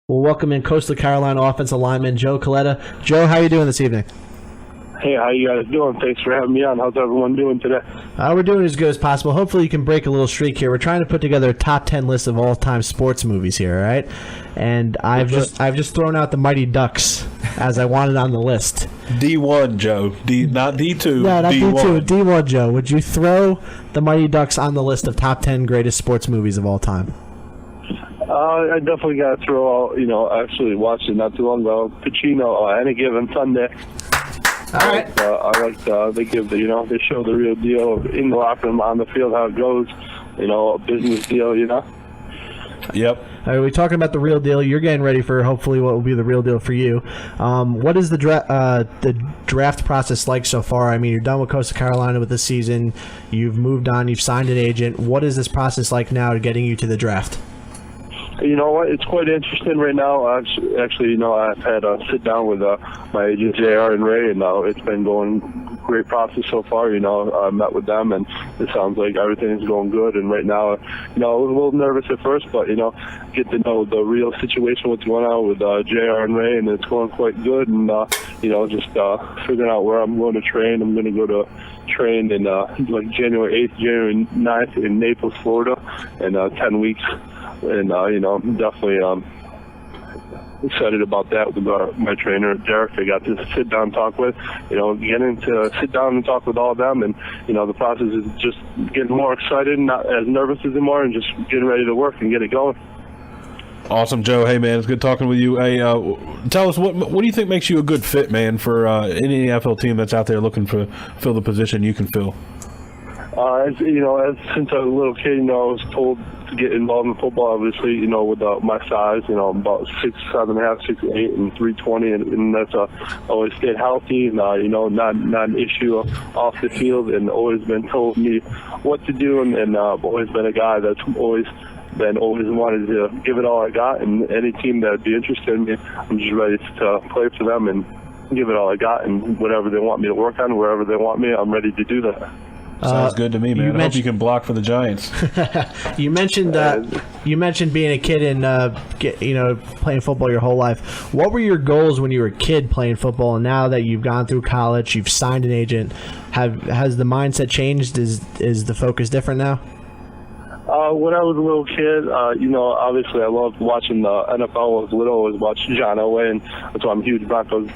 We'll welcome in Coastal Carolina offensive lineman Joe Kaleta. Joe, how are you doing this evening? Hey, how you guys doing? Thanks for having me on. How's everyone doing today? We're doing as good as possible. Hopefully you can break a little streak here. We're trying to put together a top 10 list of all-time sports movies here, all right? And I've just thrown out the Mighty Ducks as I wanted on the list. D1, Joe. Not D2. No, not D1. D2. D1, Joe. Would you throw the Mighty Ducks on the list of top 10 greatest sports movies of all time? I definitely got to throw out, I actually watched it not too long ago, Pacino, Any Given Sunday. All right. I like they give they show the real deal in the locker room, on the field, how it goes, a business deal, Yep. All right, we're talking about the real deal. You're getting ready for hopefully what will be the real deal for you. What is the draft process like so far? I mean, you're done with Coastal Carolina with this season. You've moved on. You've signed an agent. What is this process like now to getting you to the draft? You know what? It's quite interesting right now. Actually, I've had a sit down with my agent JR and Ray, and it's been going great process so far. I met with them, and it sounds like everything's going good. And right now, I was a little nervous at first, but get to know the real situation, what's going on with JR and Ray, and it's going quite good. And just figuring out where I'm going to train. I'm going to go to train in like January 8th, January 9th in Naples, Florida, in 10 weeks. And, I'm definitely excited about that with my trainer, Derek. I got to sit down and talk with, getting to sit down and talk with all of them. And, the process is just getting more excited, not as nervous as anymore, and just getting ready to work and get it going. Awesome, Joe. Hey, man, it's good talking with you. Hey, tell us, what do you think makes you a good fit, man, for any NFL team that's out there looking to fill the position you can fill? Since I was a little kid, I was told to get involved in football, obviously, with my size, I'm about 6'7.5", 6'8", and 320, and that's always stayed healthy, and, not an issue off the field, and always been told me what to do, and I've always been a guy that's always wanted to give it all I got, and any team that would be interested in me, I'm just ready to play for them and give it all I got, and whatever they want me to work on, wherever they want me, I'm ready to do that. Sounds good to me, man. I hope you can block for the Giants. You mentioned being a kid and playing football your whole life. What were your goals when you were a kid playing football? And now that you've gone through college, you've signed an agent, has the mindset changed? Is the focus different now? When I was a little kid, obviously I loved watching the NFL. When I was little, I always watched John Elway, and that's why I'm a huge Broncos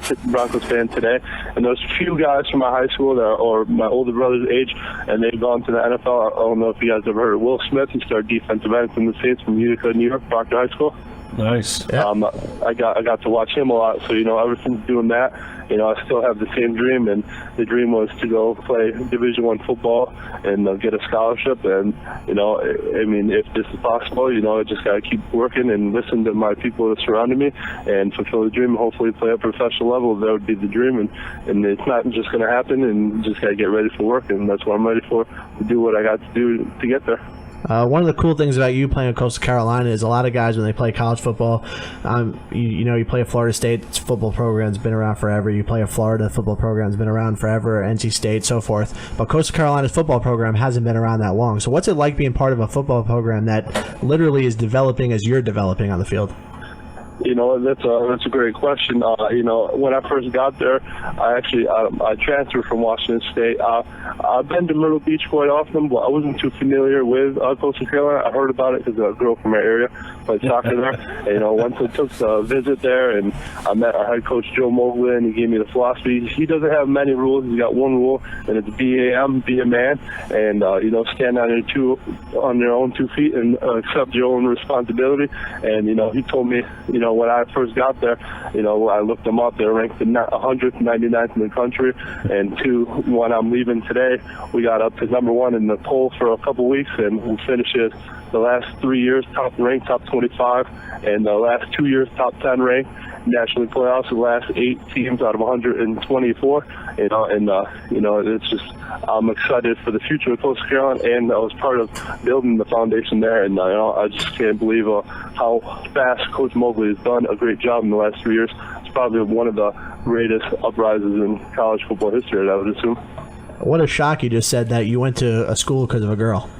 fan today. And there's a few guys from my high school or my older brother's age, and they've gone to the NFL. I don't know if you guys ever heard of Will Smith. He started defensive end from the Saints from Utica, New York, Proctor High School. Nice. Yeah. I got to watch him a lot, so ever since doing that, I still have the same dream, and the dream was to go play Division I football and get a scholarship. And if this is possible, I just gotta keep working and listen to my people that surrounded me and fulfill the dream. Hopefully, play at a professional level. That would be the dream, and it's not just gonna happen. And just gotta get ready for work, and that's what I'm ready for, to do what I got to do to get there. One of the cool things about you playing at Coastal Carolina is a lot of guys, when they play college football, you play at Florida State, its football program's been around forever. You play at Florida, football program's been around forever, NC State, so forth. But Coastal Carolina's football program hasn't been around that long. So what's it like being part of a football program that literally is developing as you're developing on the field? That's a great question. When I first got there, I transferred from Washington State. I've been to Myrtle Beach quite often, but I wasn't too familiar with Coastal Carolina. I heard about it because a girl from our area played soccer there. And, once I took the visit there, and I met our head coach Joe Mobley, and he gave me the philosophy. He doesn't have many rules. He's got one rule, and it's be a man, and stand on your own 2 feet and accept your own responsibility. And he told me, when I first got there, I looked them up. They're ranked 100th, 99th in the country. And when I'm leaving today, we got up to number 1 in the poll for a couple weeks, and we finished it the last 3 years top ranked, top 25, and the last 2 years top 10 ranked. Nationally playoffs, the last 8 teams out of 124. It's just, I'm excited for the future of Coastal Carolina, and I was part of building the foundation there. And I just can't believe how fast Coach Mobley has done a great job in the last 3 years. It's probably one of the greatest uprises in college football history, I would assume. What a shock you just said that you went to a school because of a girl.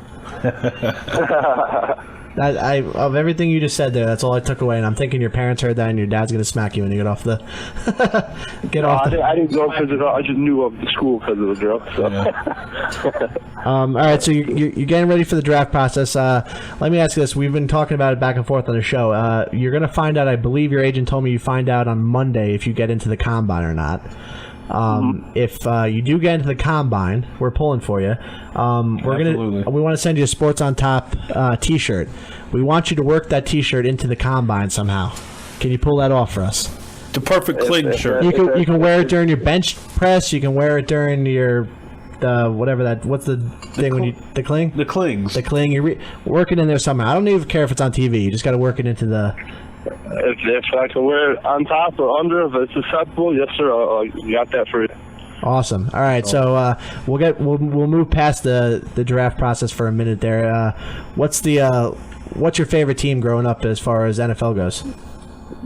Of everything you just said there, that's all I took away. And I'm thinking your parents heard that, and your dad's gonna smack you when you get off the. I didn't go because of it. I just knew of the school because of the drill. So. Yeah. All right, so you're getting ready for the draft process. Let me ask you this: we've been talking about it back and forth on the show. You're gonna find out. I believe your agent told me you find out on Monday if you get into the combine or not. If you do get into the combine, we're pulling for you. We want to send you a Sports on Top T-shirt. We want you to work that T-shirt into the combine somehow. Can you pull that off for us? The perfect cling shirt. You can wear it during your bench press. You can wear it during your what's the thing when you the cling? The clings. The cling. You work it in there somehow. I don't even care if it's on TV. You just got to work it into the. If I can wear it on top or under, if it's acceptable, yes, sir. I got that for you. Awesome. All right, so we'll move past the draft process for a minute there. What's your favorite team growing up as far as NFL goes?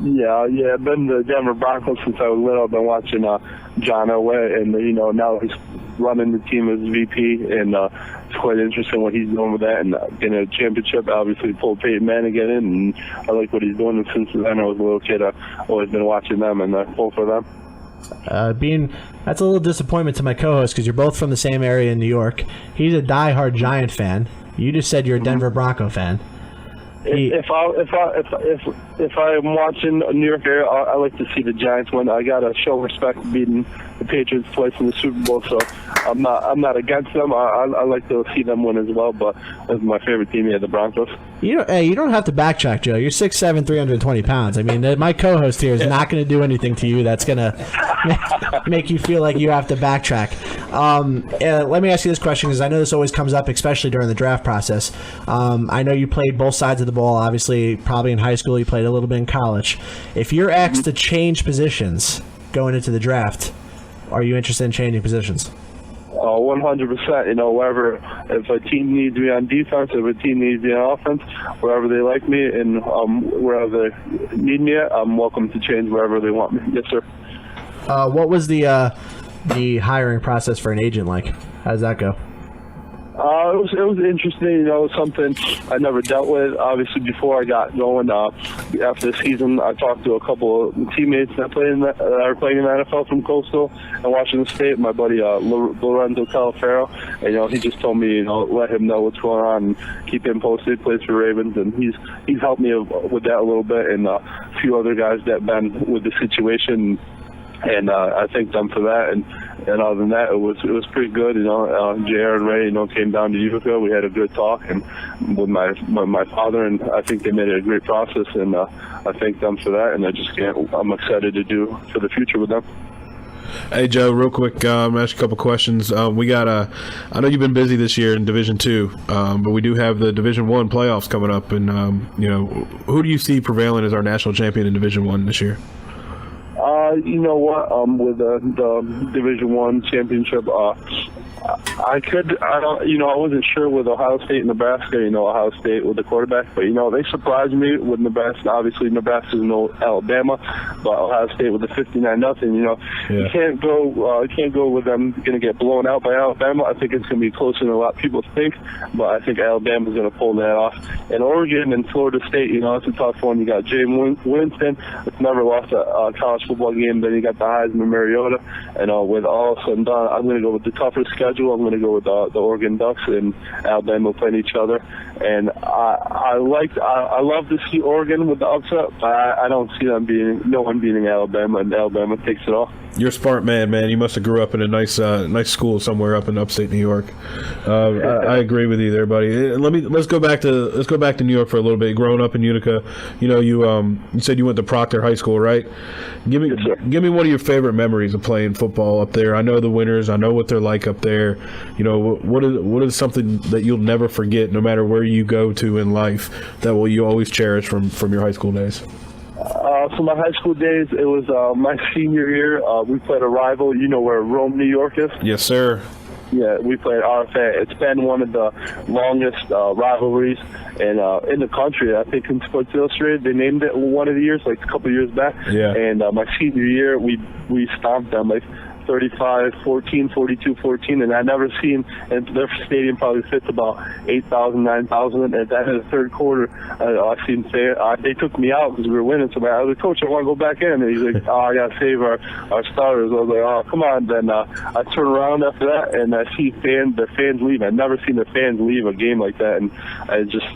Yeah. I've been the Denver Broncos since I was little. I've been watching John Elway, and now he's running the team as VP, and it's quite interesting what he's doing with that. And in a championship, obviously pulled Peyton Manning again in, and I like what he's doing. And since then I was a little kid, I've always been watching them and pull for them. That's a little disappointment to my co-host because you're both from the same area in New York. He's a diehard Giant fan. You just said you're a Denver Bronco fan. If I'm watching New York area, I like to see the Giants win. I gotta show respect beating the Patriots twice in the Super Bowl, so I'm not against them. I like to see them win as well, but it's my favorite team, the Broncos. You don't have to backtrack, Joe. You're 6'7", 320 pounds. I mean, my co-host here is not going to do anything to you that's going to make you feel like you have to backtrack. Let me ask you this question because I know this always comes up, especially during the draft process. I know you played both sides of the ball. Obviously, probably in high school, you played a little bit in college. If you're asked to change positions going into the draft, are you interested in changing positions? 100%. Wherever, if a team needs me on defense, if a team needs me on offense, wherever they like me and wherever they need me at, I'm welcome to change wherever they want me. Yes, sir. What was the hiring process for an agent like? How does that go? It was interesting, something I never dealt with. Obviously, before I got going, after the season, I talked to a couple of teammates that are playing in the NFL from Coastal and Washington State. My buddy Lorenzo Calafero, and he just told me, let him know what's going on and keep him posted. He plays for Ravens, and he's helped me with that a little bit, and a few other guys that have been with the situation. And I thank them for that. And other than that, it was pretty good. JR and Ray, came down to Utica. We had a good talk and with my father, and I think they made it a great process. And I thank them for that. And I'm excited to do for the future with them. Hey Joe, real quick, I'm gonna ask you a couple questions. We got I know you've been busy this year in Division II, but we do have the Division I playoffs coming up. And who do you see prevailing as our national champion in Division I this year? You know what? With the Division I championship, I wasn't sure with Ohio State and Nebraska. Ohio State with the quarterback, but they surprised me with Nebraska. Obviously, Nebraska's no Alabama, but Ohio State with the 59-0. You can't go with them going to get blown out by Alabama. I think it's going to be closer than a lot of people think, but I think Alabama's going to pull that off. And Oregon and Florida State, it's a tough one. You got James Winston, that's never lost a college football game. Then you got the Heisman Mariota, and with all said and done, I'm going to go with the tougher schedule. I'm going to go with the Oregon Ducks and Alabama playing each other. And I love to see Oregon with the upset, but I don't see no one beating Alabama, and Alabama takes it all. You're a smart man. You must have grew up in a nice school somewhere up in upstate New York. I agree with you there, buddy. Let's go back to New York for a little bit. Growing up in Utica, you said you went to Proctor High School, right? Give me one of your favorite memories of playing football up there. I know the winters. I know what they're like up there. What is something that you'll never forget, no matter where you go to in life, that you always cherish from your high school days? For my high school days, it was my senior year. We played a rival. You know where Rome, New York is? Yes, sir. Yeah, we played RFA. It's been one of the longest rivalries in the country. I think in Sports Illustrated, they named it one of the years, like a couple of years back. Yeah. And my senior year, we stomped them like 35-14, 42-14, and I never seen, and their stadium probably fits about 8,000, 9,000. And at the end of the third quarter, I seen they took me out because we were winning. So I was like, "Coach, I want to go back in." And he's like, "Oh, I got to save our starters." I was like, "Oh, come on." Then I turn around after that, and I see the fans leave. I've never seen the fans leave a game like that, and I just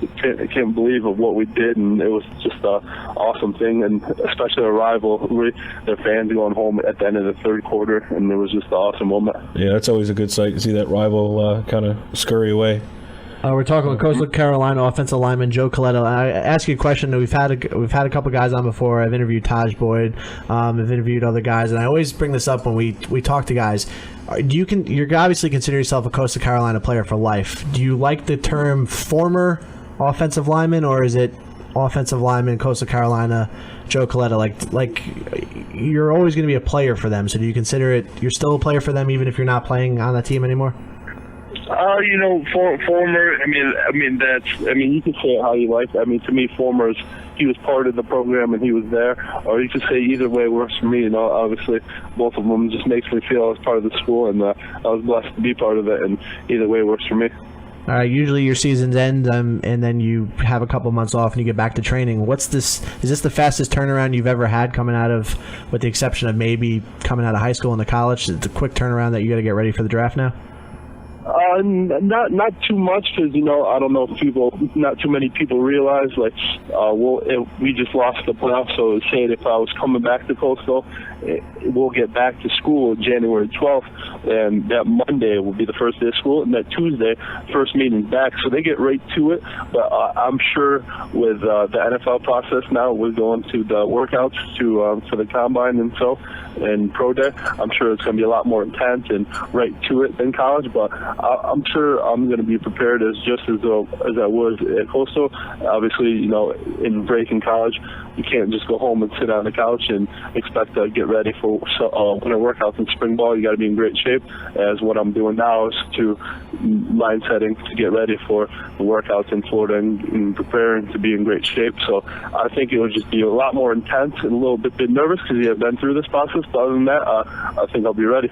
can't believe of what we did, and it was just an awesome thing, and especially a rivalry, their fans going home at the end of the third quarter, and it was just an awesome moment. Yeah, that's always a good sight to see that rival kind of scurry away. We're talking with Coastal Carolina offensive lineman Joe Kaleta. I ask you a question. We've had a couple guys on before. I've interviewed Taj Boyd. I've interviewed other guys, and I always bring this up when we talk to guys. You obviously consider yourself a Coastal Carolina player for life. Do you like the term former offensive lineman, or is it offensive lineman Coastal Carolina Joe Kaleta? Like you're always going to be a player for them. So do you consider it you're still a player for them even if you're not playing on that team anymore? Former. I mean, you can say it how you like. I mean, to me, former is he was part of the program and he was there. Or you could say either way works for me. Obviously, both of them just makes me feel I was part of the school, and I was blessed to be part of it. And either way works for me. All right. Usually your seasons end, and then you have a couple months off and you get back to training. Is this the fastest turnaround you've ever had coming out of, with the exception of maybe coming out of high school into college? It's a quick turnaround that you got to get ready for the draft now. Not too much, because I don't know if not too many people realize we just lost the playoffs. So saying if I was coming back to Coastal, we'll get back to school January 12th, and that Monday will be the first day of school, and that Tuesday first meeting back. So they get right to it. But I'm sure with the NFL process now, we're going to the workouts for the combine and pro day. I'm sure it's going to be a lot more intense and right to it than college, but I'm sure I'm going to be prepared as I was at Coastal. Obviously, in break in college, you can't just go home and sit on the couch and expect to get ready for winter workouts in spring ball. You got to be in great shape. As what I'm doing now is to line setting to get ready for the workouts in Florida and preparing to be in great shape. So I think it would just be a lot more intense and a little bit nervous because I've been through this process. But other than that, I think I'll be ready.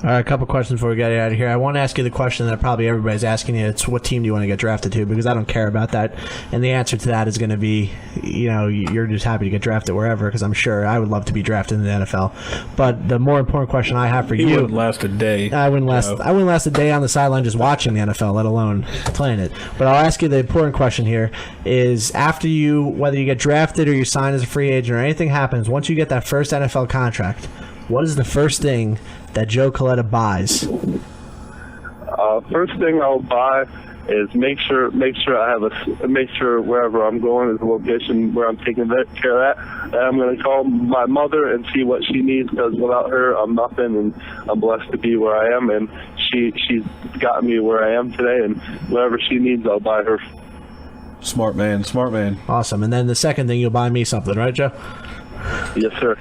All right, a couple questions before we get out of here. I want to ask you the question that probably everybody's asking you. It's what team do you want to get drafted to? Because I don't care about that. And the answer to that is going to be, you're just happy to get drafted wherever, because I'm sure I would love to be drafted in the NFL. But the more important question I have for you... He wouldn't last a day. I wouldn't last a day on the sideline just watching the NFL, let alone playing it. But I'll ask you the important question here is, after whether you get drafted or you sign as a free agent or anything happens, once you get that first NFL contract, what is the first thing that Joe Kaleta buys? First thing I'll buy is make sure wherever I'm going is a location where I'm taking care of that. And I'm going to call my mother and see what she needs, because without her, I'm nothing, and I'm blessed to be where I am. And she's got me where I am today, and whatever she needs, I'll buy her. Smart man. Awesome. And then the second thing, you'll buy me something, right, Joe? Yes, sir.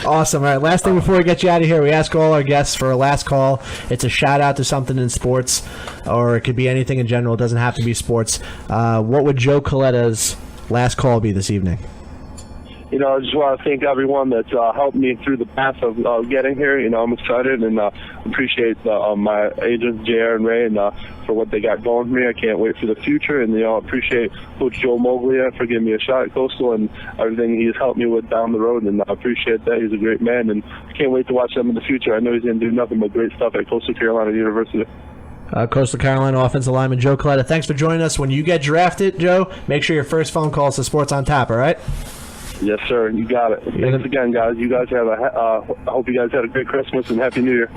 Awesome. All right, last thing before we get you out of here, we ask all our guests for a last call. It's a shout out to something in sports, or it could be anything in general. It doesn't have to be sports. What would Joe Kaleta's last call be this evening? I just want to thank everyone that's helped me through the path of getting here. I'm excited and appreciate my agents, JR and Ray, and for what they got going for me. I can't wait for the future, and appreciate Coach Joe Moglia for giving me a shot at Coastal and everything he's helped me with down the road, and I appreciate that. He's a great man, and I can't wait to watch him in the future. I know he's going to do nothing but great stuff at Coastal Carolina University. Coastal Carolina offensive lineman Joe Kaleta, thanks for joining us. When you get drafted, Joe, make sure your first phone call is to Sports on Tap, all right? Yes, sir. You got it. Thanks again, guys. You guys I hope you guys had a great Christmas and Happy New Year.